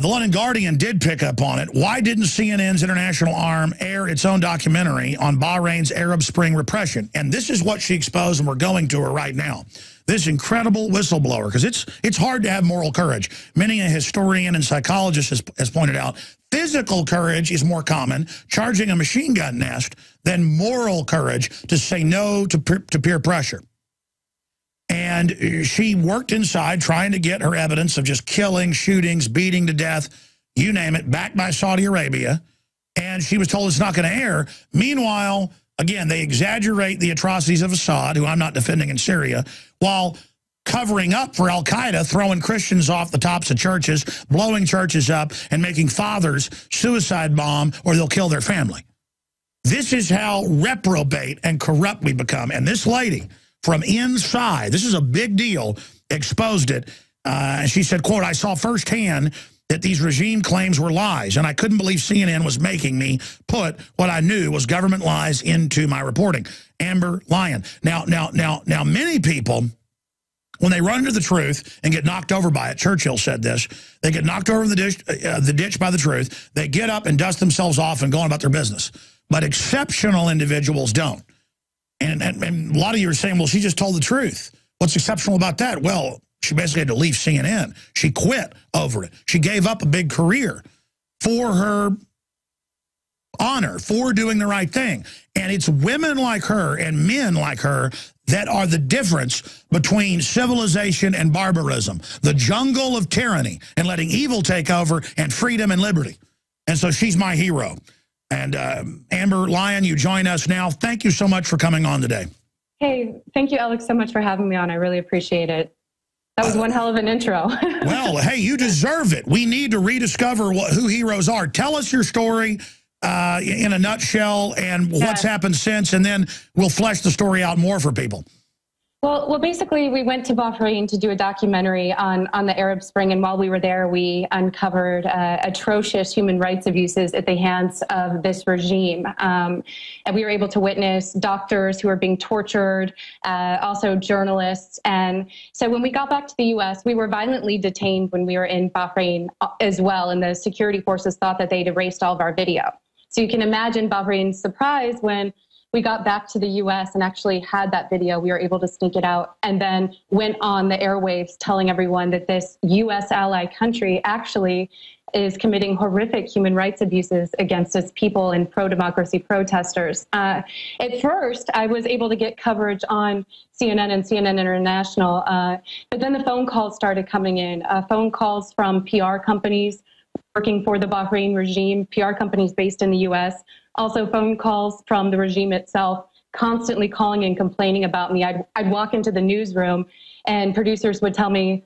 The London Guardian did pick up on it. Why didn't CNN's international arm air its own documentary on Bahrain's Arab Spring repression? And this is what she exposed, and we're going to her right now. This incredible whistleblower, because it's hard to have moral courage. Many a historian and psychologist has pointed out, physical courage is more common, charging a machine gun nest, than moral courage to say no to peer pressure. And she worked inside trying to get her evidence of just killing, shootings, beating to death, you name it, backed by Saudi Arabia. And she was told it's not going to air. Meanwhile, again, they exaggerate the atrocities of Assad, who I'm not defending in Syria, while covering up for al-Qaeda, throwing Christians off the tops of churches, blowing churches up, and making fathers suicide bomb or they'll kill their family. This is how reprobate and corrupt we become. And this lady, from inside, this is a big deal, exposed it. And she said, quote, "I saw firsthand that these regime claims were lies, and I couldn't believe CNN was making me put what I knew was government lies into my reporting." Amber Lyon. Now, many people, when they run into the truth and get knocked over by it, Churchill said this, they get knocked over in the ditch by the truth, they get up and dust themselves off and go on about their business. But exceptional individuals don't. And a lot of you are saying, well, she just told the truth. What's exceptional about that? Well, she basically had to leave CNN. She quit over it. She gave up a big career for her honor, for doing the right thing. And it's women like her and men like her that are the difference between civilization and barbarism, the jungle of tyranny and letting evil take over, and freedom and liberty. And so she's my hero. And Amber Lyon, you join us now. Thank you so much for coming on today. Hey, thank you, Alex, so much for having me on. I really appreciate it. That was one hell of an intro. Well, hey, you deserve it. We need to rediscover who heroes are. Tell us your story in a nutshell and what's happened since, and then we'll flesh the story out more for people. Well, basically, we went to Bahrain to do a documentary on the Arab Spring, and while we were there, we uncovered atrocious human rights abuses at the hands of this regime. And we were able to witness doctors who were being tortured, also journalists. And so when we got back to the U.S., we were violently detained when we were in Bahrain as well, and the security forces thought that they'd erased all of our video. So you can imagine Bahrain's surprise when we got back to the U.S. and actually had that video. We were able to sneak it out and then went on the airwaves telling everyone that this U.S. ally country actually is committing horrific human rights abuses against its people and pro-democracy protesters. At first, I was able to get coverage on CNN and CNN International, but then the phone calls started coming in, phone calls from PR companies working for the Bahrain regime, PR companies based in the U.S., also phone calls from the regime itself, constantly calling and complaining about me. I'd walk into the newsroom and producers would tell me,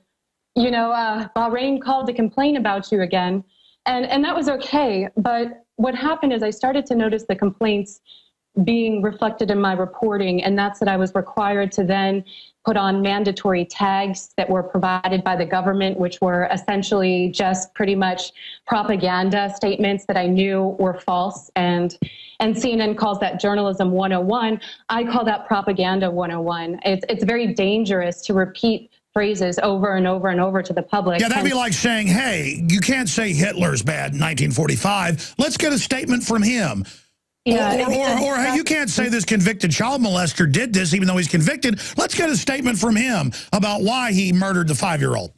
you know, Bahrain called to complain about you again. And that was okay. But what happened is I started to notice the complaints being reflected in my reporting, and that's that I was required to then put on mandatory tags that were provided by the government, which were essentially just pretty much propaganda statements that I knew were false. And CNN calls that journalism 101. I call that propaganda 101. It's very dangerous to repeat phrases over and over and over to the public. Yeah, that'd be like saying, hey, you can't say Hitler's bad in 1945. Let's get a statement from him. Yeah, or hey, you can't say this convicted child molester did this even though he's convicted. Let's get a statement from him about why he murdered the 5-year-old.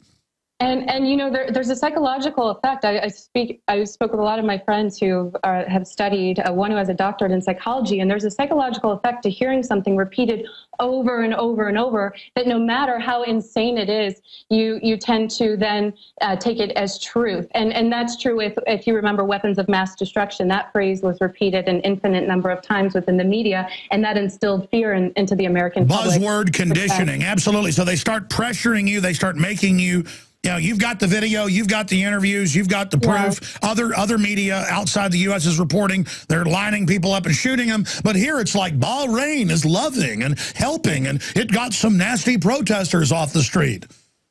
And you know, there's a psychological effect. I spoke with a lot of my friends who have studied, one who has a doctorate in psychology, and there's a psychological effect to hearing something repeated over and over and over, that no matter how insane it is, you tend to then take it as truth. And that's true if you remember weapons of mass destruction. That phrase was repeated an infinite number of times within the media, and that instilled fear into the American public. Buzzword conditioning, absolutely. So they start pressuring you, they start making you, you know, you've got the video, you've got the interviews, you've got the proof. Yeah. Other media outside the U.S. is reporting they're lining people up and shooting them. But here it's like Bahrain is loving and helping, and it got some nasty protesters off the street.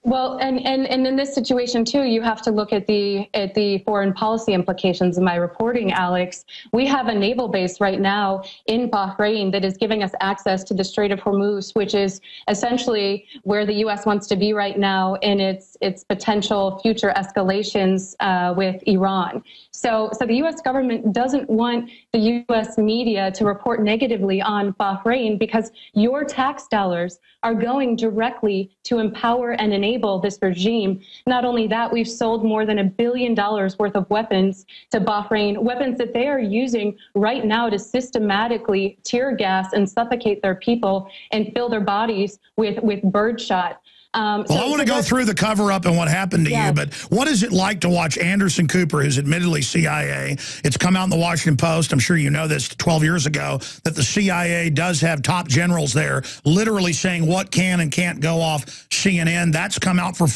Well, and in this situation too, you have to look at the foreign policy implications of my reporting, Alex. We have a naval base right now in Bahrain that is giving us access to the Strait of Hormuz, which is essentially where the U.S. wants to be right now in its potential future escalations with Iran. So the U.S. government doesn't want the U.S. media to report negatively on Bahrain because your tax dollars are going directly to empower and enable this regime. Not only that, we've sold more than $1 billion worth of weapons to Bahrain, weapons that they are using right now to systematically tear gas and suffocate their people and fill their bodies with birdshot. Well, I want to go through the cover-up and what happened to you, but what is it like to watch Anderson Cooper, who's admittedly CIA? It's come out in the Washington Post, I'm sure you know this, 12 years ago, that the CIA does have top generals there literally saying what can and can't go off CNN. That's come out for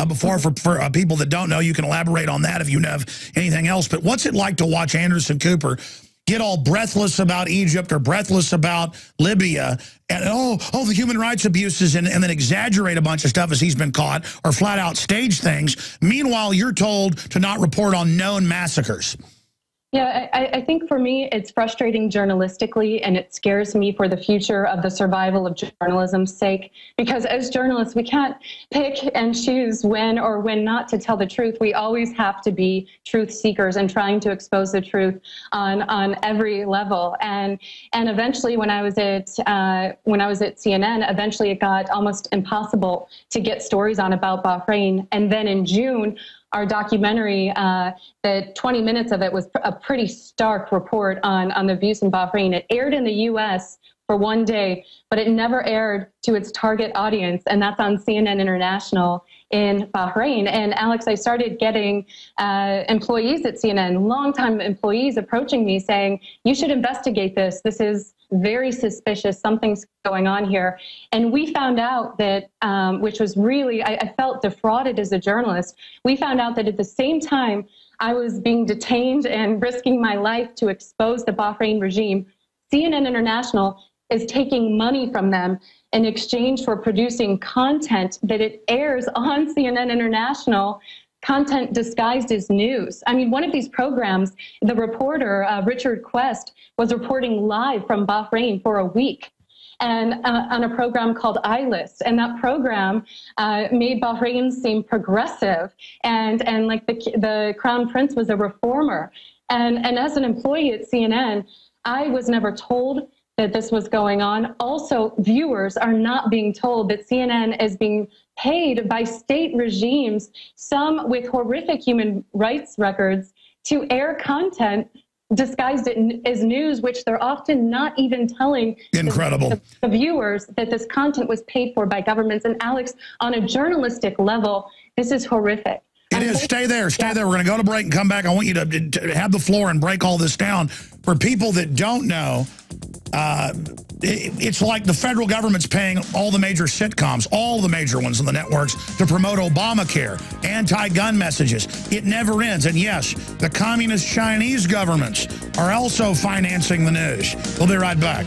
before for people that don't know. You can elaborate on that if you have anything else. But what's it like to watch Anderson Cooper get all breathless about Egypt or breathless about Libya and, oh, the human rights abuses and then exaggerate a bunch of stuff as he's been caught or flat out stage things. Meanwhile, you're told to not report on known massacres. Yeah, I think for me, it's frustrating journalistically, and it scares me for the future of the survival of journalism's sake, because as journalists, we can't pick and choose when or when not to tell the truth. We always have to be truth seekers and trying to expose the truth on every level. And eventually, when I was at CNN, eventually it got almost impossible to get stories on about Bahrain. And then in June, our documentary, the 20 minutes of it was a pretty stark report on the abuse in Bahrain. It aired in the U.S. for one day, but it never aired to its target audience, and that's on CNN International in Bahrain. And Alex, I started getting employees at CNN, longtime employees, approaching me saying, you should investigate this. This is very suspicious. Something's going on here. And we found out that, which was really, I felt defrauded as a journalist. We found out that at the same time I was being detained and risking my life to expose the Bahrain regime, CNN International is taking money from them in exchange for producing content that it airs on CNN International, content disguised as news. I mean, one of these programs, the reporter, Richard Quest, was reporting live from Bahrain for a week and on a program called iList. And that program made Bahrain seem progressive and like the Crown Prince was a reformer. And as an employee at CNN, I was never told that this was going on. Also, viewers are not being told that CNN is being paid by state regimes, some with horrific human rights records, to air content disguised as news, which they're often not even telling the viewers that this content was paid for by governments. And Alex, on a journalistic level, this is horrific. It is. Stay there. Stay there. We're going to go to break and come back. I want you to have the floor and break all this down. For people that don't know, it's like the federal government's paying all the major sitcoms, all the major ones on the networks, to promote Obamacare, anti-gun messages. It never ends. And yes, the communist Chinese governments are also financing the news. We'll be right back.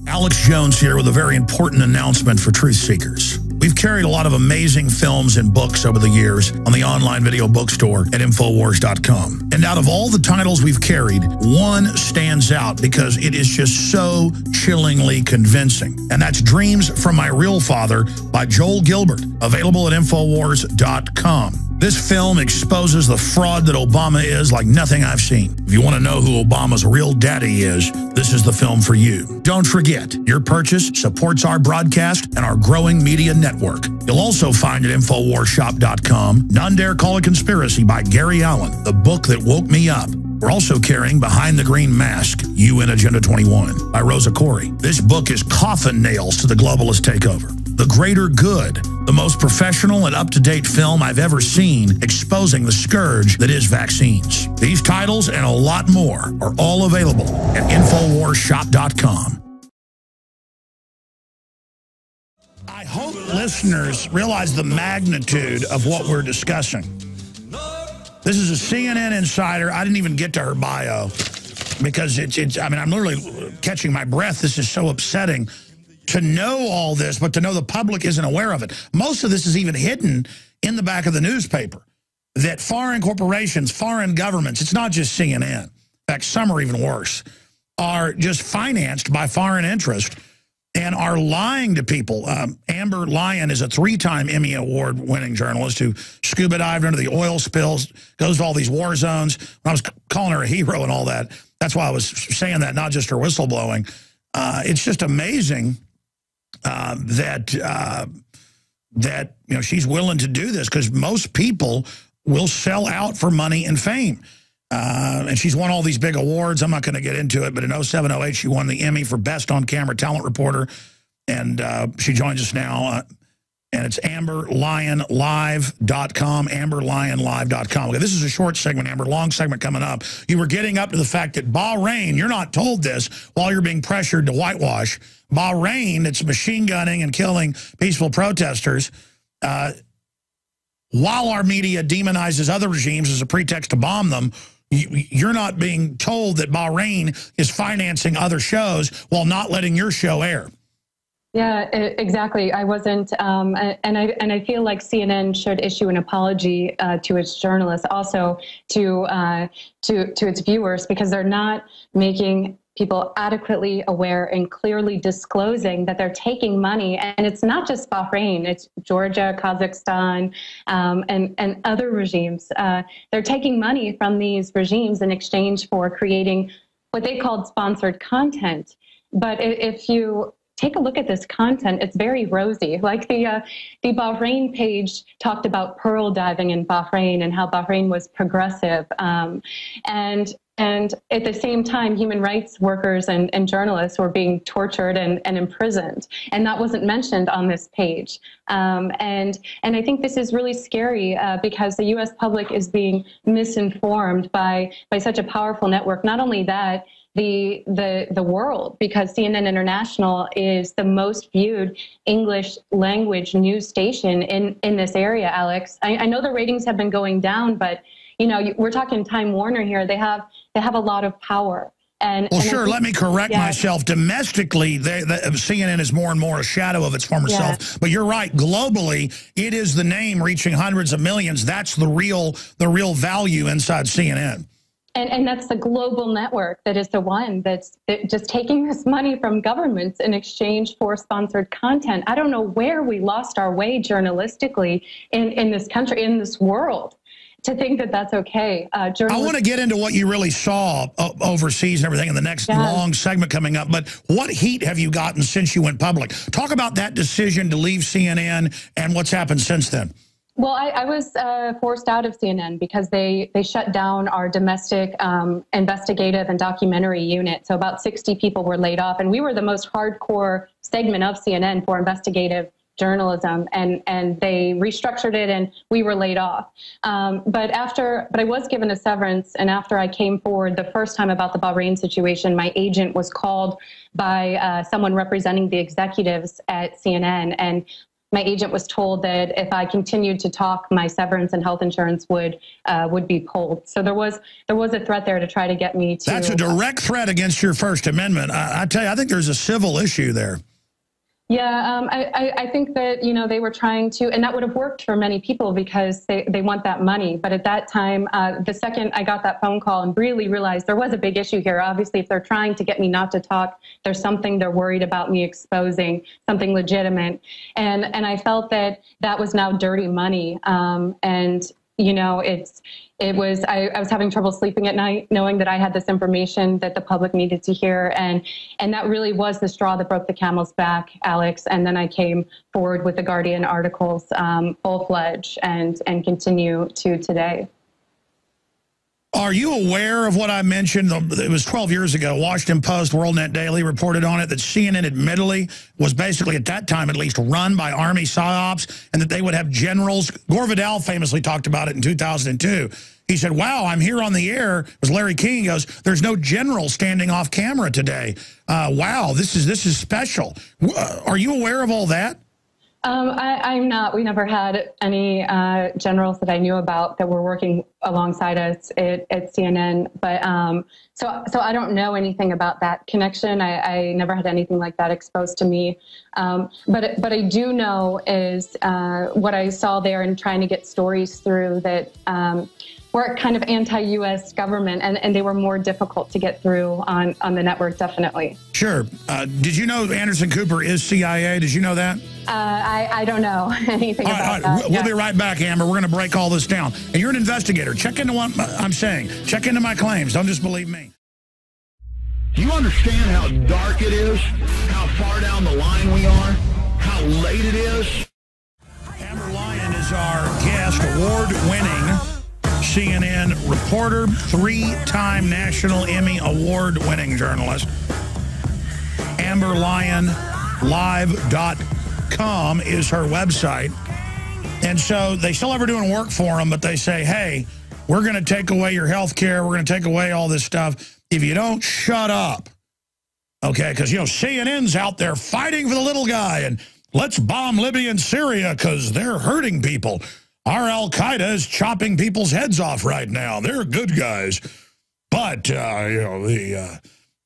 Alex Jones here with a very important announcement for truth seekers. We've carried a lot of amazing films and books over the years on the online video bookstore at Infowars.com. And out of all the titles we've carried, one stands out because it is just so chillingly convincing. And that's Dreams from My Real Father by Joel Gilbert, available at Infowars.com. This film exposes the fraud that Obama is like nothing I've seen. If you want to know who Obama's real daddy is, this is the film for you. Don't forget, your purchase supports our broadcast and our growing media network. You'll also find at InfoWarsShop.com None Dare Call a Conspiracy by Gary Allen, the book that woke me up. We're also carrying Behind the Green Mask, UN Agenda 21 by Rosa Corey. This book is coffin nails to the globalist takeover. The Greater Good, the most professional and up-to-date film I've ever seen exposing the scourge that is vaccines. These titles and a lot more are all available at InfoWarsShop.com. I hope listeners realize the magnitude of what we're discussing. This is a CNN insider. I didn't even get to her bio because I mean, I'm literally catching my breath. This is so upsetting. to know all this, but to know the public isn't aware of it. Most of this is even hidden in the back of the newspaper, that foreign corporations, foreign governments, it's not just CNN, in fact, some are even worse, are just financed by foreign interest and are lying to people. Amber Lyon is a 3-time Emmy Award-winning journalist who scuba dived under the oil spills, goes to all these war zones. I was calling her a hero and all that. That's why I was saying that, not just her whistleblowing. It's just amazing that she's willing to do this, because most people will sell out for money and fame. And she's won all these big awards. I'm not going to get into it, but in 07, 08, she won the Emmy for Best On-Camera Talent Reporter. And she joins us now. And it's AmberLyonLive.com, AmberLyonLive.com. Okay, this is a short segment, Amber, long segment coming up. You were getting up to the fact that Bahrain, you're not told this while you're being pressured to whitewash. Bahrain, it's machine gunning and killing peaceful protesters. While our media demonizes other regimes as a pretext to bomb them, you're not being told that Bahrain is financing other shows while not letting your show air. Yeah, exactly. I wasn't, and I feel like CNN should issue an apology to its journalists, also to its viewers, because they're not making people adequately aware and clearly disclosing that they're taking money. And it's not just Bahrain, it's Georgia, Kazakhstan, and other regimes. They're taking money from these regimes in exchange for creating what they called sponsored content. But if you take a look at this content, it's very rosy. Like the Bahrain page talked about pearl diving in Bahrain and how Bahrain was progressive. And at the same time, human rights workers and journalists were being tortured and imprisoned. And that wasn't mentioned on this page. And I think this is really scary because the U.S. public is being misinformed by such a powerful network. Not only that, the world, because CNN International is the most viewed English language news station in this area, Alex. I know the ratings have been going down, but we're talking Time Warner here. They have a lot of power. And sure, let me correct myself. Domestically, CNN is more and more a shadow of its former self. But you're right. Globally, it is the name reaching hundreds of millions. That's the real value inside CNN. And that's the global network that is the one that's just taking this money from governments in exchange for sponsored content. I don't know where we lost our way journalistically in this country, in this world, to think that that's okay. I want to get into what you really saw overseas and everything in the next long segment coming up. But what heat have you gotten since you went public? Talk about that decision to leave CNN and what's happened since then. Well, I was forced out of CNN because they shut down our domestic investigative and documentary unit. So about 60 people were laid off, and we were the most hardcore segment of CNN for investigative journalism, and they restructured it, and we were laid off. But I was given a severance, and after I came forward the first time about the Bahrain situation, my agent was called by someone representing the executives at CNN, and my agent was told that if I continued to talk, my severance and health insurance would be pulled. So there was a threat there to try to get me to. That's a direct threat against your First Amendment. I tell you, I think there's a civil issue there. Yeah, I think that, they were trying to, and that would have worked for many people because they want that money. But at that time, the second I got that phone call and really realized there was a big issue here, obviously, if they're trying to get me not to talk, there's something they're worried about me exposing, something legitimate. And I felt that was now dirty money. I was having trouble sleeping at night, knowing that I had this information that the public needed to hear. And that really was the straw that broke the camel's back, Alex. And then I came forward with the Guardian articles full-fledged and continue to today. Are you aware of what I mentioned? It was 12 years ago. Washington Post, WorldNet Daily reported on it that CNN admittedly was basically, at that time at least, run by Army PSYOPs, and that they would have generals. Gore Vidal famously talked about it in 2002. He said, wow, I'm here on the air. It was Larry King. He goes, there's no general standing off camera today. Wow, this is special. Are you aware of all that? I'm not. We never had any generals that I knew about that were working alongside us at CNN. But so I don't know anything about that connection. I never had anything like that exposed to me. But I do know is what I saw there and trying to get stories through that were kind of anti-U.S. government, and they were more difficult to get through on the network, definitely. Sure. Did you know Anderson Cooper is CIA? Did you know that? I don't know anything about that. We'll be right back, Amber. We're going to break all this down. And you're an investigator. Check into what I'm saying. Check into my claims. Don't just believe me. Do you understand how dark it is? How far down the line we are? How late it is? Amber Lyon is our guest, award-winning CNN reporter, 3-time National Emmy award-winning journalist. AmberLyonLive.com is her website. And so they still ever doing work for them, but they say, hey, we're going to take away your health care. We're going to take away all this stuff if you don't shut up. Okay, because, you know, CNN's out there fighting for the little guy, and let's bomb Libya and Syria because they're hurting people. Our al-Qaeda is chopping people's heads off right now. They're good guys. But, you know,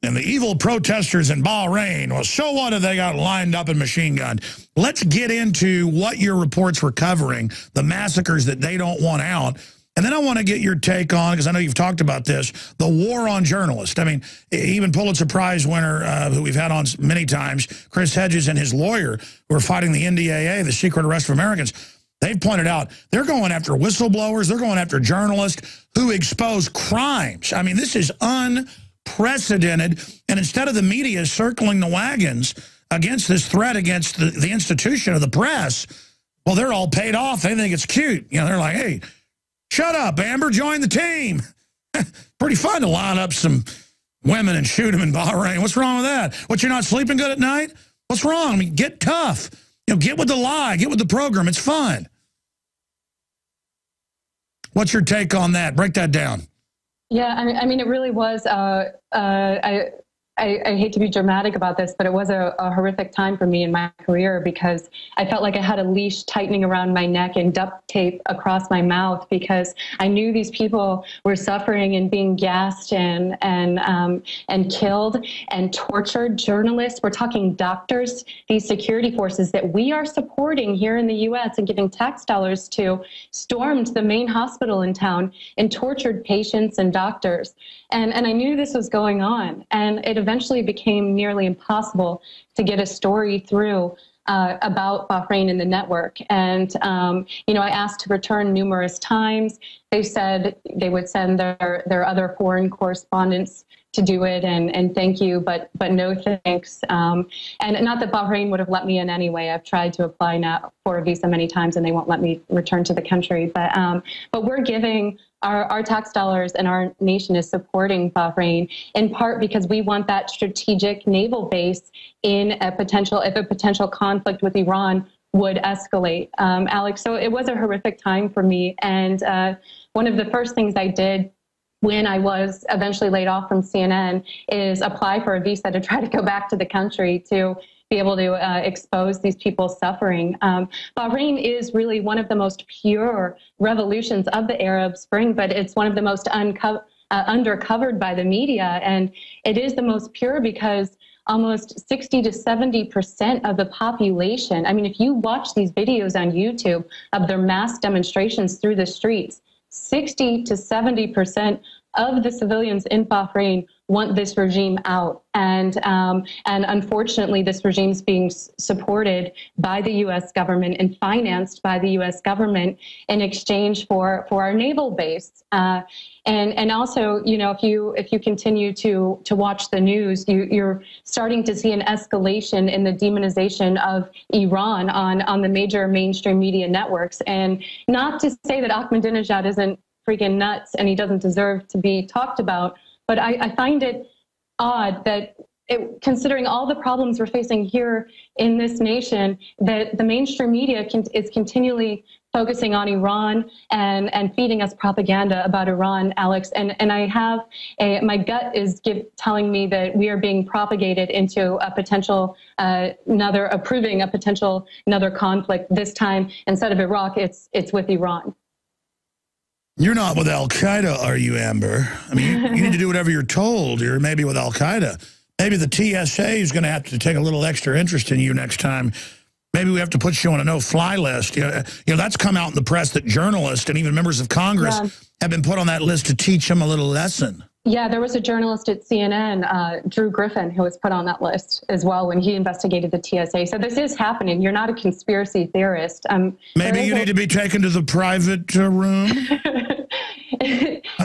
and the evil protesters in Bahrain, well, so what have they got lined up and machine gunned? Let's get into what your reports were covering, the massacres that they don't want out. And then I want to get your take on, because I know you've talked about this, the war on journalists. I mean, even Pulitzer Prize winner, who we've had on many times, Chris Hedges and his lawyer, who are fighting the NDAA, the Secret Arrest of Americans, they've pointed out they're going after whistleblowers. They're going after journalists who expose crimes. I mean, this is unprecedented. And instead of the media circling the wagons against this threat against the institution of the press, well, they're all paid off. They think it's cute. You know, they're like, hey, shut up, Amber, join the team. Pretty fun to line up some women and shoot them in Bahrain. What's wrong with that? What, you're not sleeping good at night? What's wrong? I mean, get tough. You know, get with the lie. Get with the program. It's fun. What's your take on that? Break that down. Yeah, I mean, it really was. I hate to be dramatic about this, but it was a horrific time for me in my career, because I felt like I had a leash tightening around my neck and duct tape across my mouth, because I knew these people were suffering and being gassed and killed and tortured. Journalists, we're talking doctors, these security forces that we are supporting here in the U.S. and giving tax dollars to, stormed the main hospital in town and tortured patients and doctors. And I knew this was going on, and it eventually became nearly impossible to get a story through about Bahrain in the network. And, you know, I asked to return numerous times. They said they would send their other foreign correspondents to do it, and thank you, but no thanks. And not that Bahrain would have let me in anyway. I've tried to apply now for a visa many times, and they won't let me return to the country. But we're giving our tax dollars, and our nation is supporting Bahrain in part because we want that strategic naval base in if a potential conflict with Iran would escalate. Alex, so it was a horrific time for me. And one of the first things I did when I was eventually laid off from CNN is apply for a visa to try to go back to the country to be able to expose these people's suffering. Bahrain is really one of the most pure revolutions of the Arab Spring, but it's one of the most undercovered by the media. And it is the most pure because almost 60 to 70% of the population, I mean, if you watch these videos on YouTube of their mass demonstrations through the streets, 60 to 70% of the civilians in Bahrain want this regime out. And unfortunately, this regime is being supported by the U.S. government and financed by the U.S. government in exchange for our naval base. And also, you know, if you continue to watch the news, you're starting to see an escalation in the demonization of Iran on the major mainstream media networks. And not to say that Ahmadinejad isn't freaking nuts and he doesn't deserve to be talked about, but I find it odd that considering all the problems we're facing here in this nation, that the mainstream media is continually focusing on Iran and feeding us propaganda about Iran, Alex. And I have my gut is telling me that we are being propagated into a potential approving a potential another conflict. This time, instead of Iraq, it's with Iran. You're not with Al-Qaeda, are you, Amber? I mean, you need to do whatever you're told. You're maybe with Al-Qaeda. Maybe the TSA is going to have to take a little extra interest in you next time. Maybe we have to put you on a no-fly list. You know, that's come out in the press that journalists and even members of Congress have been put on that list to teach them a little lesson. Yeah, there was a journalist at CNN, Drew Griffin, who was put on that list as well when he investigated the TSA. So this is happening. You're not a conspiracy theorist. Maybe you need to be taken to the private room.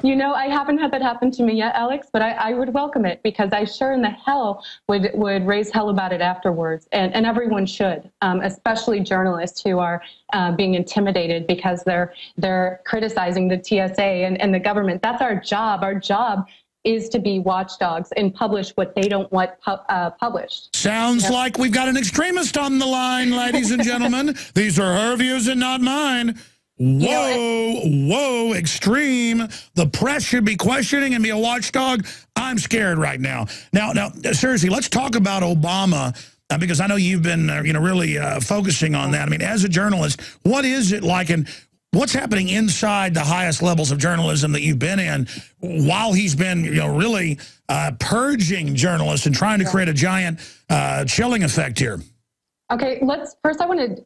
You know, I haven't had that happen to me yet, Alex, but I would welcome it because I sure in the hell would raise hell about it afterwards. And everyone should, especially journalists who are being intimidated because they're criticizing the TSA and the government. That's our job. Our job is to be watchdogs and publish what they don't want published. Sounds like we've got an extremist on the line, ladies and gentlemen. These are her views and not mine. Whoa, extreme. The press should be questioning and be a watchdog. I'm scared right now. Now, seriously, let's talk about Obama, because I know you've been, really focusing on that. I mean, as a journalist, what is it like and what's happening inside the highest levels of journalism that you've been in while he's been, really purging journalists and trying to create a giant chilling effect here? Okay, first I want to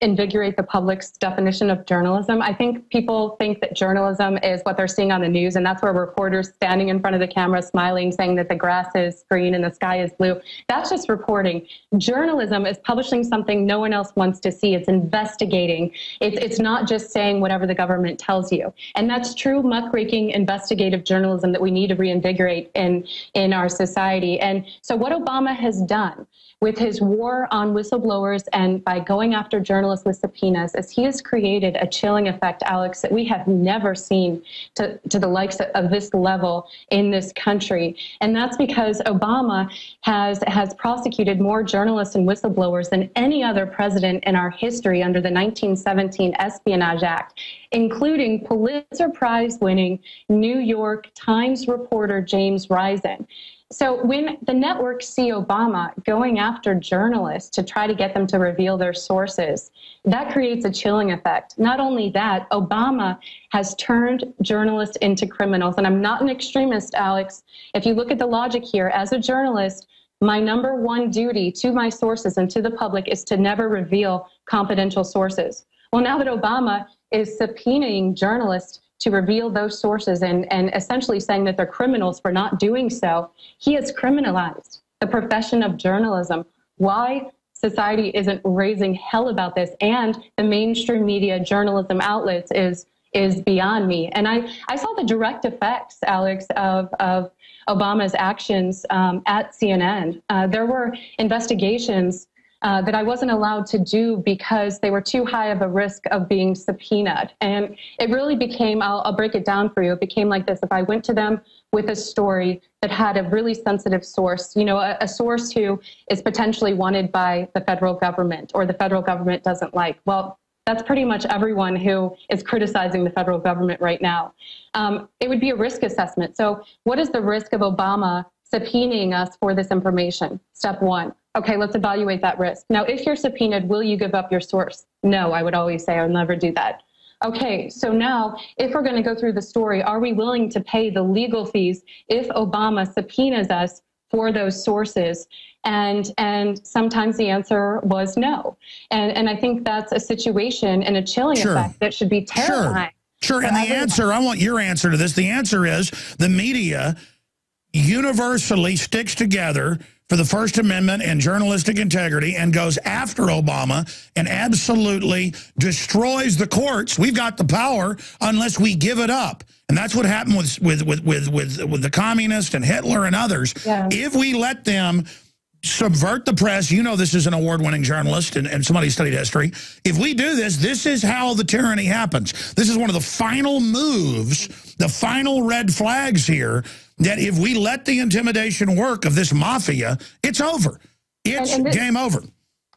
reinvigorate the public's definition of journalism. I think people think that journalism is what they're seeing on the news, and that's where reporters standing in front of the camera smiling, saying that the grass is green and the sky is blue. That's just reporting. Journalism is publishing something no one else wants to see. It's investigating. It's not just saying whatever the government tells you. And that's true muckraking investigative journalism that we need to reinvigorate in our society. And so what Obama has done with his war on whistleblowers and by going after journalists with subpoenas is he has created a chilling effect, Alex, that we have never seen to the likes of this level in this country. And that's because Obama has prosecuted more journalists and whistleblowers than any other president in our history under the 1917 Espionage Act, including Pulitzer Prize-winning New York Times reporter James Risen. So when the networks see Obama going after journalists to try to get them to reveal their sources, that creates a chilling effect. Not only that, Obama has turned journalists into criminals. And I'm not an extremist, Alex. If you look at the logic here, as a journalist, my number one duty to my sources and to the public is to never reveal confidential sources. Well, now that Obama is subpoenaing journalists to reveal those sources and essentially saying that they're criminals for not doing so, he has criminalized the profession of journalism. Why society isn't raising hell about this and the mainstream media journalism outlets is beyond me. And I saw the direct effects, Alex, of Obama's actions at CNN. There were investigations that I wasn't allowed to do because they were too high of a risk of being subpoenaed. And it really became, I'll break it down for you, it became like this. If I went to them with a story that had a really sensitive source, a source who is potentially wanted by the federal government or the federal government doesn't like, well, that's pretty much everyone who is criticizing the federal government right now. It would be a risk assessment. So what is the risk of Obama subpoenaing us for this information? Step one. Okay, let's evaluate that risk. Now, if you're subpoenaed, will you give up your source? No, I would always say I'll never do that. Okay, so now if we're going to go through the story, are we willing to pay the legal fees if Obama subpoenas us for those sources? And sometimes the answer was no. And I think that's a situation and a chilling effect that should be terrifying. Sure, and the answer, I want your answer to this. The answer is the media universally sticks together for the First Amendment and journalistic integrity and goes after Obama and absolutely destroys the courts. We've got the power unless we give it up. And that's what happened with the communists and Hitler and others. Yeah. If we let them subvert the press, this is an award-winning journalist and somebody who studied history. If we do this, this is how the tyranny happens. This is one of the final moves, the final red flags here, that if we let the intimidation work of this mafia, it's over. It's game over.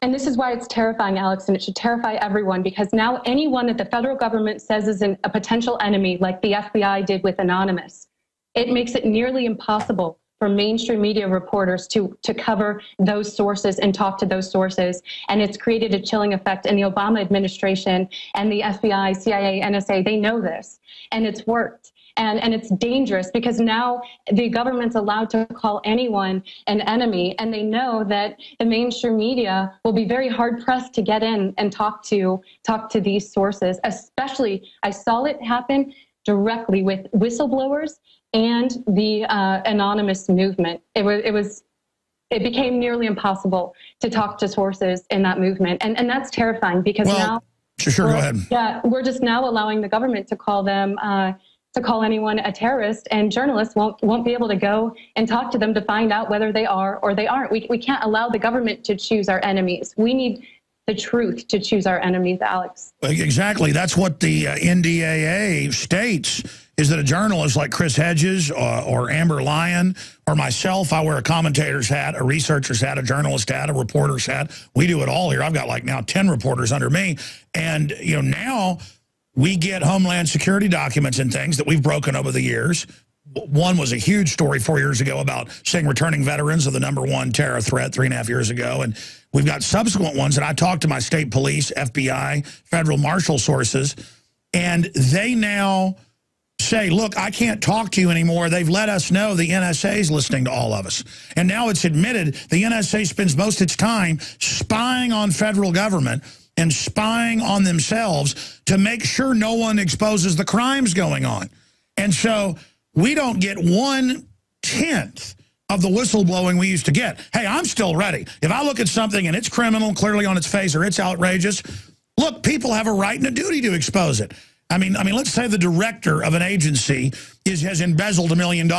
And this is why it's terrifying, Alex, and it should terrify everyone, because now anyone that the federal government says is a potential enemy, like the FBI did with Anonymous, it makes it nearly impossible for mainstream media reporters to cover those sources and talk to those sources. And it's created a chilling effect. And the Obama administration and the FBI, CIA, NSA, they know this, and it's worked. And it's dangerous because now the government's allowed to call anyone an enemy, and they know that the mainstream media will be very hard pressed to get in and talk to these sources. Especially, I saw it happen directly with whistleblowers and the anonymous movement. It became nearly impossible to talk to sources in that movement, and that's terrifying because now. Sure, go ahead. Yeah, we're just now allowing the government to call them. To call anyone a terrorist, and journalists won't be able to go and talk to them to find out whether they are or they aren't. We can't allow the government to choose our enemies. We need the truth to choose our enemies, Alex. Exactly. That's what the NDAA states, is that a journalist like Chris Hedges or Amber Lyon or myself, I wear a commentator's hat, a researcher's hat, a journalist hat, a reporter's hat. We do it all here. I've got like now 10 reporters under me. And, you know, now we get Homeland Security documents and things that we've broken over the years. One was a huge story 4 years ago about saying returning veterans are the #1 terror threat 3.5 years ago. And we've got subsequent ones that I talked to my state police, FBI, federal marshal sources, and they now say, look, I can't talk to you anymore. They've let us know the NSA is listening to all of us. And now it's admitted the NSA spends most of its time spying on federal government and spying on themselves to make sure no one exposes the crimes going on. And so we don't get 1/10 of the whistleblowing we used to get. Hey, I'm still ready. If I look at something and it's criminal, clearly on its face, or it's outrageous, look, people have a right and a duty to expose it. I mean, let's say the director of an agency has embezzled $1 million.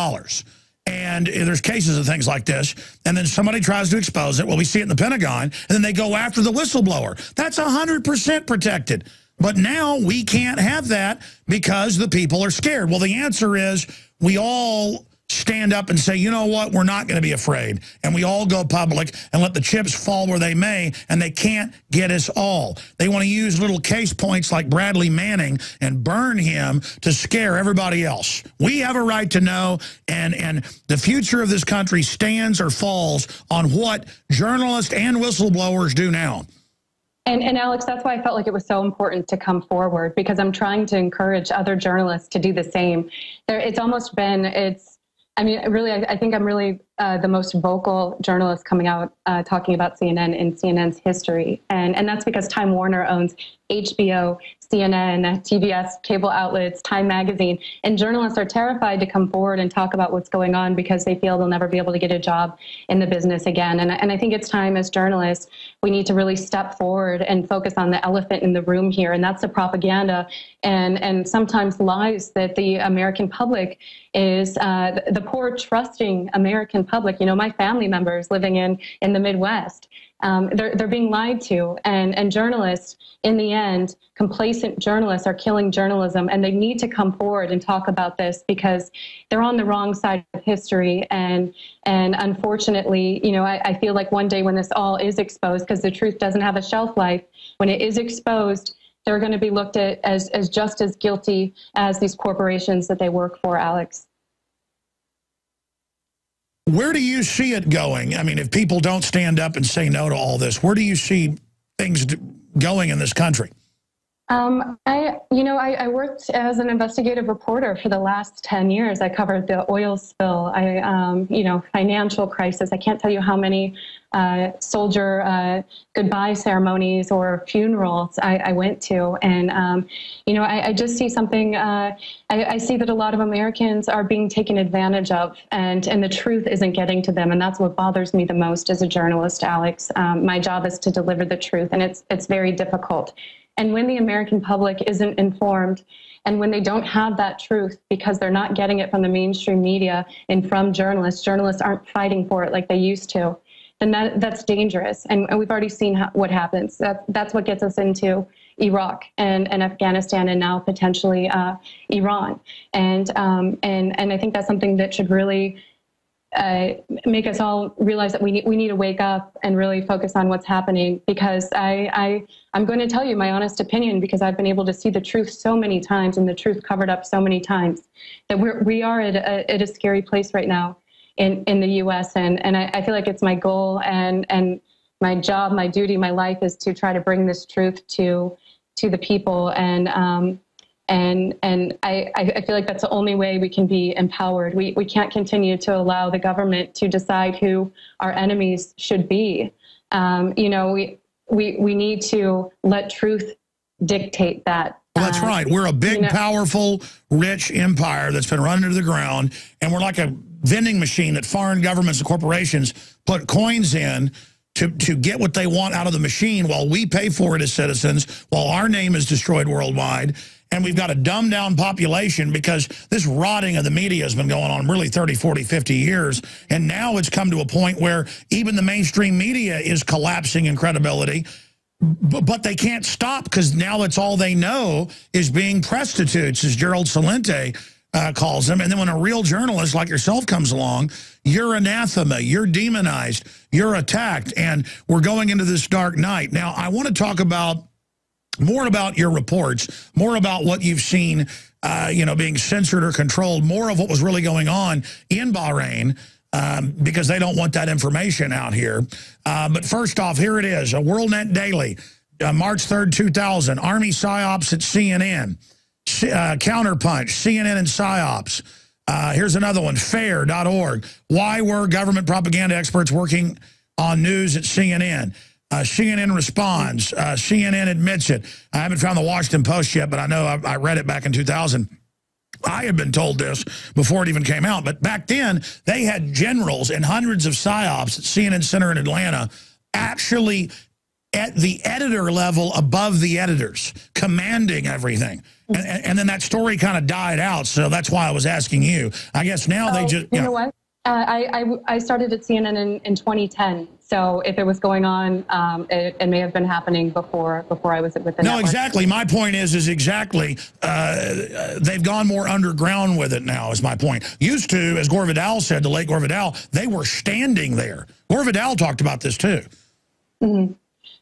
And there's cases of things like this, and then somebody tries to expose it. Well, we see it in the Pentagon, and then they go after the whistleblower. That's 100% protected. But now we can't have that because the people are scared. Well, the answer is we all stand up and say, you know what, we're not going to be afraid. And we all go public and let the chips fall where they may, and they can't get us all. They want to use little case points like Bradley Manning and burn him to scare everybody else. We have a right to know, and the future of this country stands or falls on what journalists and whistleblowers do now. And Alex, that's why I felt like it was so important to come forward, because I'm trying to encourage other journalists to do the same. It's almost been, I mean, really, I think I'm really the most vocal journalist coming out talking about CNN in CNN's history. And that's because Time Warner owns HBO, CNN, TBS, cable outlets, Time Magazine. And journalists are terrified to come forward and talk about what's going on because they feel they'll never be able to get a job in the business again. And I think it's time as journalists, we need to really step forward and focus on the elephant in the room here. And that's the propaganda and sometimes lies that the American public is, the poor, trusting American public. You know, my family members living in the Midwest, they're being lied to, and journalists, in the end, complacent journalists are killing journalism, and they need to come forward and talk about this because they're on the wrong side of history. And unfortunately, you know, I feel like one day when this all is exposed, because the truth doesn't have a shelf life, when it is exposed, they're going to be looked at as just as guilty as these corporations that they work for, Alex. Where do you see it going? I mean, if people don't stand up and say no to all this, where do you see things going in this country? I worked as an investigative reporter for the last 10 years. I covered the oil spill, financial crisis. I can't tell you how many soldier goodbye ceremonies or funerals I went to. And, I just see something, I see that a lot of Americans are being taken advantage of, and the truth isn't getting to them. And that's what bothers me the most as a journalist, Alex. My job is to deliver the truth, and it's very difficult. And when the American public isn't informed, and when they don't have that truth because they're not getting it from the mainstream media and from journalists aren't fighting for it like they used to, then that's dangerous. And we've already seen what happens. That's what gets us into Iraq and Afghanistan, and now potentially Iran. And I think that's something that should really make us all realize that we need to wake up and really focus on what's happening, because I'm going to tell you my honest opinion, because I've been able to see the truth so many times and the truth covered up so many times, that we are at a scary place right now in the U.S. And I feel like it's my goal and my job, my duty, my life is to try to bring this truth to the people. And I feel like that's the only way we can be empowered. We can't continue to allow the government to decide who our enemies should be. You know, we need to let truth dictate that. Well, that's right. We're a big, powerful, rich empire that's been run into the ground, and we're like a vending machine that foreign governments and corporations put coins in to get what they want out of the machine, while we pay for it as citizens, while our name is destroyed worldwide. And we've got a dumbed down population, because this rotting of the media has been going on really 30, 40, 50 years. And now it's come to a point where even the mainstream media is collapsing in credibility. But they can't stop, because now it's all they know is being prostitutes, as Gerald Celente calls them. And then when a real journalist like yourself comes along, you're anathema, you're demonized, you're attacked, and we're going into this dark night. Now, I want to talk about more about your reports, more about what you've seen, you know, being censored or controlled, more of what was really going on in Bahrain, because they don't want that information out here. But first off, here it is, a WorldNet Daily, March 3rd, 2000, Army PSYOPs at CNN, Counterpunch, CNN and PSYOPs. Here's another one, fair.org. Why were government propaganda experts working on news at CNN? CNN responds. CNN admits it. I haven't found the Washington Post yet, but I know I read it back in 2000. I had been told this before it even came out, but back then they had generals and hundreds of PSYOPs at CNN Center in Atlanta, actually at the editor level above the editors, commanding everything. And then that story kind of died out, so that's why I was asking you. I guess now they just... You know what? I started at CNN in 2010. So if it was going on, it may have been happening before I was with the network. No, exactly. My point is exactly, they've gone more underground with it now, is my point. Used to, as Gore Vidal said, the late Gore Vidal, they were standing there. Gore Vidal talked about this too. Mm-hmm.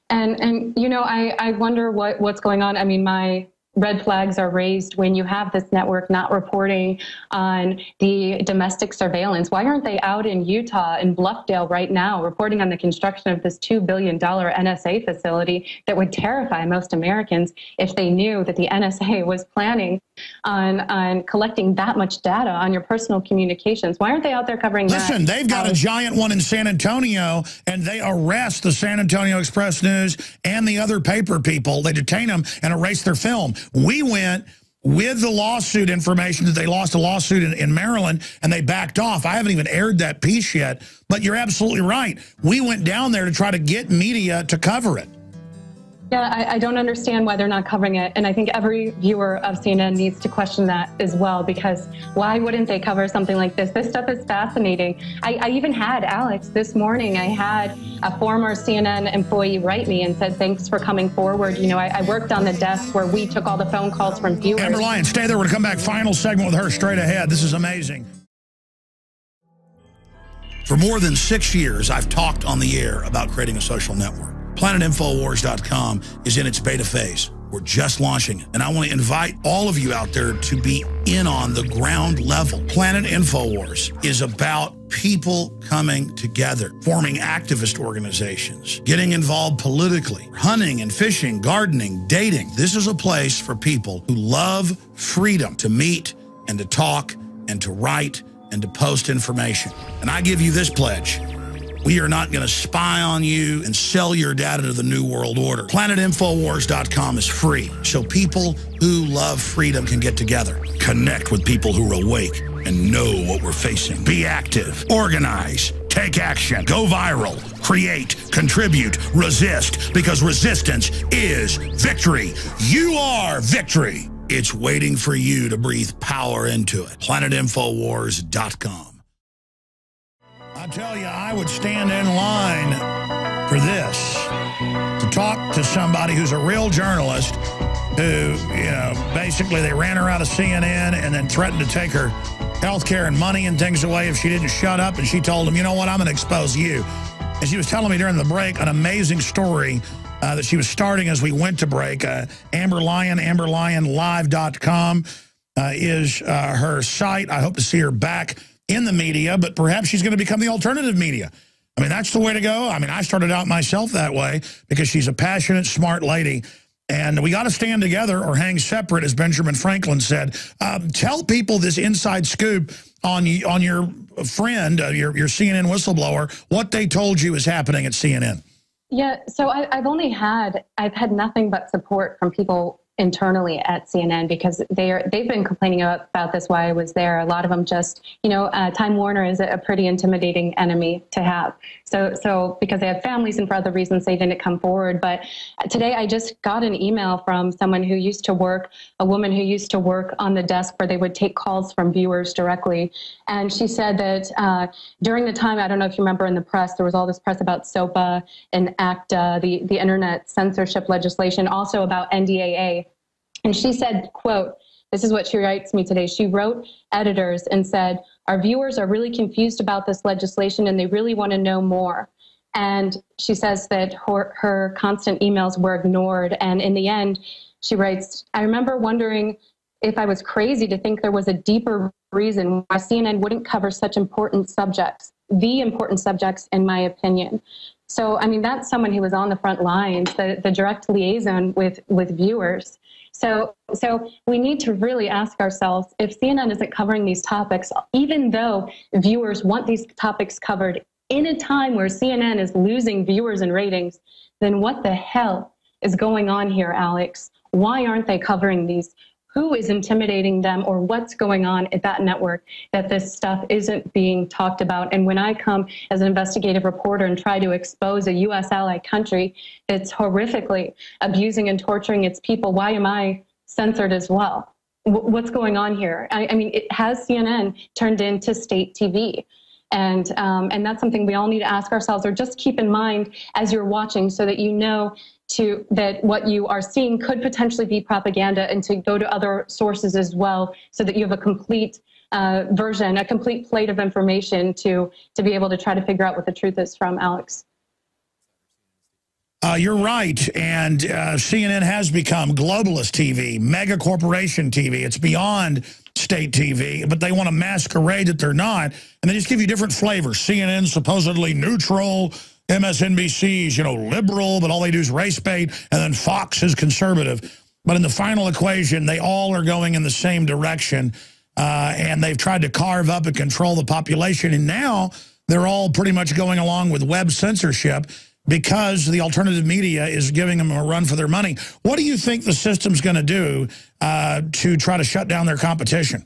And you know, I wonder what's going on. I mean, my red flags are raised when you have this network not reporting on the domestic surveillance. Why aren't they out in Utah, in Bluffdale right now, reporting on the construction of this $2 billion NSA facility that would terrify most Americans if they knew that the NSA was planning on collecting that much data on your personal communications? Why aren't they out there covering that? Listen, they've got a giant one in San Antonio, and they arrest the San Antonio Express News and the other paper people. They detain them and erase their film. We went with the lawsuit information that they lost a lawsuit in Maryland, and they backed off. I haven't even aired that piece yet, but you're absolutely right. We went down there to try to get media to cover it. Yeah, I don't understand why they're not covering it. And I think every viewer of CNN needs to question that as well, because why wouldn't they cover something like this? This stuff is fascinating. I even had, Alex, this morning, I had a former CNN employee write me and said, thanks for coming forward. You know, I worked on the desk where we took all the phone calls from viewers. Amber Lyon, stay there. We're going to come back. Final segment with her straight ahead. This is amazing. For more than 6 years, I've talked on the air about creating a social network. PlanetInfoWars.com is in its beta phase. We're just launching it, and I want to invite all of you out there to be in on the ground level. Planet InfoWars is about people coming together, forming activist organizations, getting involved politically, hunting and fishing, gardening, dating. This is a place for people who love freedom to meet and to talk and to write and to post information. And I give you this pledge. We are not going to spy on you and sell your data to the New World Order. PlanetInfoWars.com is free, so people who love freedom can get together, connect with people who are awake and know what we're facing. Be active, organize, take action, go viral, create, contribute, resist, because resistance is victory. You are victory. It's waiting for you to breathe power into it. PlanetInfoWars.com. I tell you, I would stand in line for this, to talk to somebody who's a real journalist who, you know, basically they ran her out of CNN and then threatened to take her health care and money and things away if she didn't shut up. And she told him, you know what, I'm going to expose you. And she was telling me during the break an amazing story that she was starting as we went to break. Amber Lyon, AmberLyonLive.com is her site. I hope to see her back in the media, but perhaps she's going to become the alternative media. I mean, that's the way to go. I mean, I started out myself that way because she's a passionate, smart lady. And we got to stand together or hang separate, as Benjamin Franklin said. Tell people this inside scoop on your friend, your CNN whistleblower, what they told you is happening at CNN. Yeah, so I've had nothing but support from people internally at CNN because they've been complaining about this while I was there. A lot of them just, Time Warner is a pretty intimidating enemy to have. So because they have families and for other reasons, they didn't come forward. But today I just got an email from someone who used to work, a woman who used to work on the desk where they would take calls from viewers directly. And she said that during the time, I don't know if you remember in the press, there was all this press about SOPA and ACTA, the internet censorship legislation, also about NDAA. And she said, quote, this is what she writes me today. She wrote editors and said, our viewers are really confused about this legislation and they really want to know more. And she says that her constant emails were ignored. And in the end, she writes, I remember wondering if I was crazy to think there was a deeper reason why CNN wouldn't cover such important subjects, the important subjects, in my opinion. So, I mean, that's someone who was on the front lines, the direct liaison with viewers. So we need to really ask ourselves, if CNN isn't covering these topics, even though viewers want these topics covered in a time where CNN is losing viewers and ratings, then what the hell is going on here, Alex? Why aren't they covering these? Who is intimidating them, or what's going on at that network that this stuff isn't being talked about? And when I come as an investigative reporter and try to expose a U.S. ally country that's horrifically abusing and torturing its people, why am I censored as well? What's going on here? I mean, it has CNN turned into state TV. And that's something we all need to ask ourselves, or just keep in mind as you're watching, so that you know that what you are seeing could potentially be propaganda, and to go to other sources as well, so that you have a complete version, a complete plate of information to be able to try to figure out what the truth is from, Alex. You're right, and CNN has become globalist TV, mega corporation TV. It's beyond state TV, but they want to masquerade that they're not, and they just give you different flavors. CNN supposedly neutral, MSNBC's, liberal, but all they do is race bait, and then Fox is conservative. But in the final equation, they all are going in the same direction, and they've tried to carve up and control the population, and now they're all pretty much going along with web censorship because the alternative media is giving them a run for their money. What do you think the system's going to do to try to shut down their competition?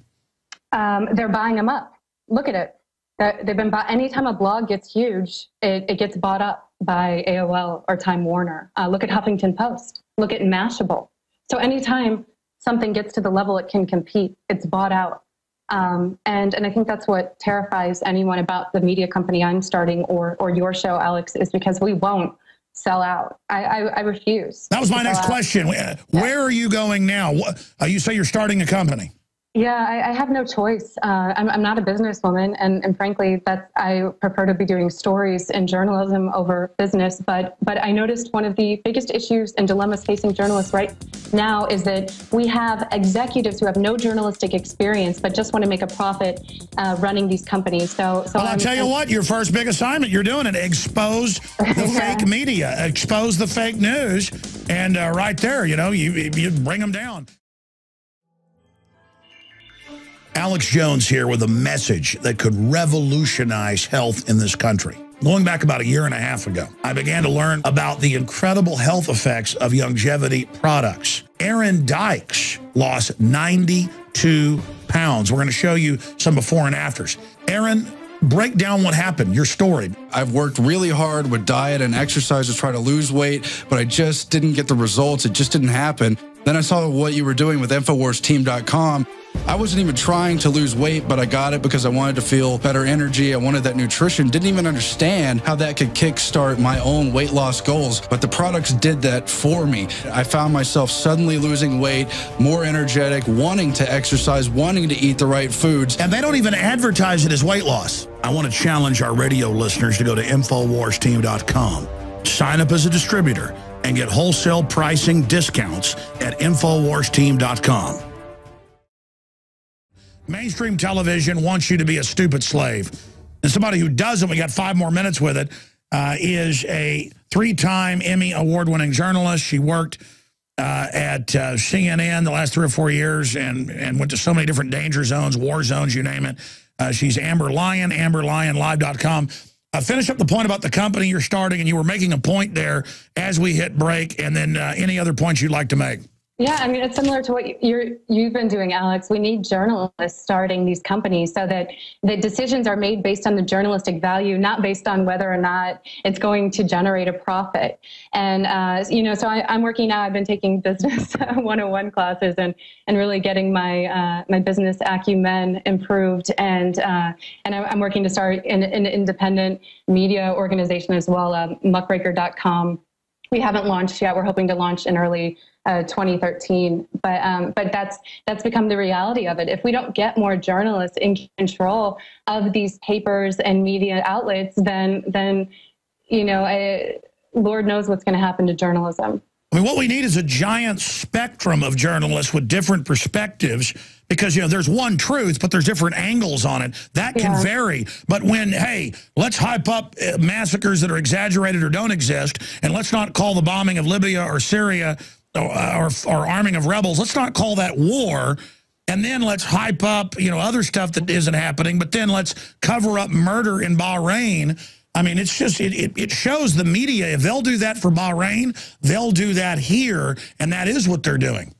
They're buying them up. Look at it. They've been bought. Anytime a blog gets huge, it gets bought up by AOL or Time Warner. Look at Huffington Post. Look at Mashable. So anytime something gets to the level it can compete, it's bought out. And I think that's what terrifies anyone about the media company I'm starting or your show, Alex, is because we won't sell out. I refuse. That was my next question. Where are you going now? You say you're starting a company. Yeah, I have no choice. I'm not a businesswoman, and frankly, I prefer to be doing stories and journalism over business. But I noticed one of the biggest issues and dilemmas facing journalists right now is that we have executives who have no journalistic experience but just want to make a profit running these companies. So I'll tell you what, your first big assignment, you're doing it. Expose the fake media, expose the fake news, and right there, you bring them down. Alex Jones here with a message that could revolutionize health in this country. Going back about a year and a half ago, I began to learn about the incredible health effects of longevity products. Aaron Dykes lost 92 pounds. We're going to show you some before and afters. Aaron, break down what happened, your story. I've worked really hard with diet and exercise to try to lose weight, but I just didn't get the results. It just didn't happen. Then I saw what you were doing with InfoWarsTeam.com. I wasn't even trying to lose weight, but I got it because I wanted to feel better energy. I wanted that nutrition. Didn't even understand how that could kickstart my own weight loss goals, but the products did that for me. I found myself suddenly losing weight, more energetic, wanting to exercise, wanting to eat the right foods. And they don't even advertise it as weight loss. I want to challenge our radio listeners to go to InfoWarsTeam.com, sign up as a distributor, and get wholesale pricing discounts at InfoWarsTeam.com. Mainstream television wants you to be a stupid slave. And somebody who doesn't, we got 5 more minutes with it, is a 3-time Emmy award-winning journalist. She worked at CNN the last 3 or 4 years and went to so many different danger zones, war zones, you name it. She's Amber Lyon, AmberLyonLive.com. Finish up the point about the company you're starting, and you were making a point there as we hit break, and then any other points you'd like to make. Yeah, I mean, it's similar to what you've been doing, Alex. We need journalists starting these companies so that the decisions are made based on the journalistic value, not based on whether or not it's going to generate a profit. And, so I'm working now. I've been taking business 101 classes and really getting my my business acumen improved. And I'm working to start an independent media organization as well, muckraker.com. We haven't launched yet. We're hoping to launch in early 2013, but that's become the reality of it. If we don't get more journalists in control of these papers and media outlets, then Lord knows what's going to happen to journalism. I mean, what we need is a giant spectrum of journalists with different perspectives, because, there's one truth, but there's different angles on it. That can vary. But when, hey, let's hype up massacres that are exaggerated or don't exist, and let's not call the bombing of Libya or Syria or arming of rebels, let's not call that war. And then let's hype up, other stuff that isn't happening, but then let's cover up murder in Bahrain. I mean, it's just, it shows the media, if they'll do that for Bahrain, they'll do that here, and that is what they're doing.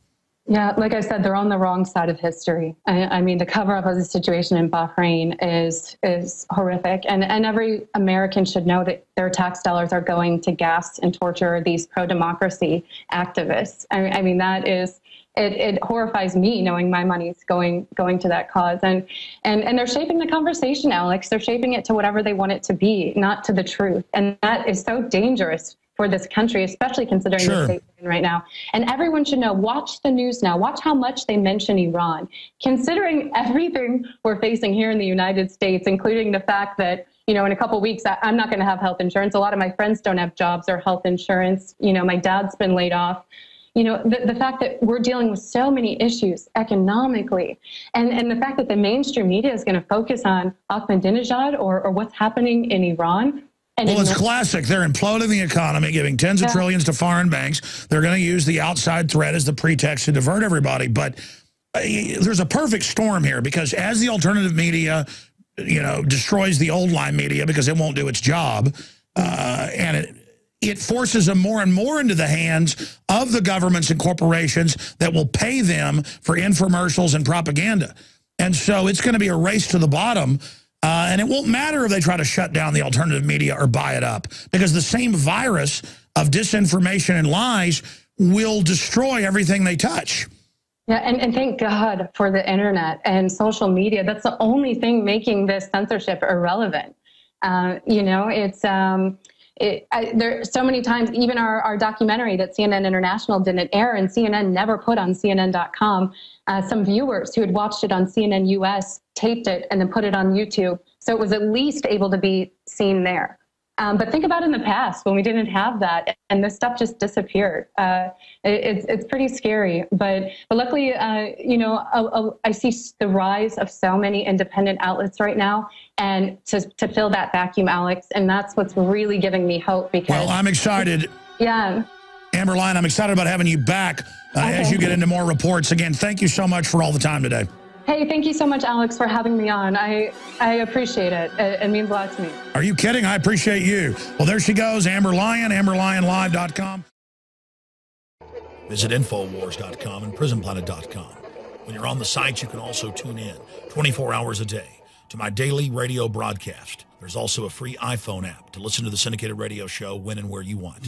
Yeah, like I said, they're on the wrong side of history. I mean, the cover-up of the situation in Bahrain is horrific, and every American should know that their tax dollars are going to gas and torture these pro-democracy activists. I mean, that is... It horrifies me knowing my money's going to that cause, and they're shaping the conversation, Alex. They're shaping it to whatever they want it to be, not to the truth, and that is so dangerous for this country, especially considering the state we're in right now. And everyone should know. Watch the news now. Watch how much they mention Iran, considering everything we're facing here in the United States, including the fact that in a couple of weeks I'm not going to have health insurance. A lot of my friends don't have jobs or health insurance. My dad's been laid off. The fact that we're dealing with so many issues economically, and the fact that the mainstream media is going to focus on Ahmadinejad or what's happening in Iran. Well, it's classic. They're imploding the economy, giving tens of trillions to foreign banks. They're going to use the outside threat as the pretext to divert everybody. But there's a perfect storm here, because as the alternative media, destroys the old line media because it won't do its job, and it forces them more and more into the hands of the governments and corporations that will pay them for infomercials and propaganda. And so it's going to be a race to the bottom. And it won't matter if they try to shut down the alternative media or buy it up, because the same virus of disinformation and lies will destroy everything they touch. Yeah, and thank God for the internet and social media. That's the only thing making this censorship irrelevant. There so many times, even our documentary that CNN International didn't air, and CNN never put on CNN.com, some viewers who had watched it on CNN US taped it and then put it on YouTube, so it was at least able to be seen there. But think about in the past when we didn't have that, and this stuff just disappeared. It's pretty scary. But luckily, I see the rise of so many independent outlets right now, and to fill that vacuum, Alex, and that's what's really giving me hope. Because well, I'm excited. Yeah. Amber Lyon, I'm excited about having you back as you get into more reports. Again, thank you so much for all the time today. Hey, thank you so much, Alex, for having me on. I appreciate it. It means a lot to me. Are you kidding? I appreciate you. Well, there she goes, Amber Lyon, AmberLyonLive.com. Visit Infowars.com and PrisonPlanet.com. When you're on the site, you can also tune in 24 hours a day to my daily radio broadcast. There's also a free iPhone app to listen to the syndicated radio show when and where you want.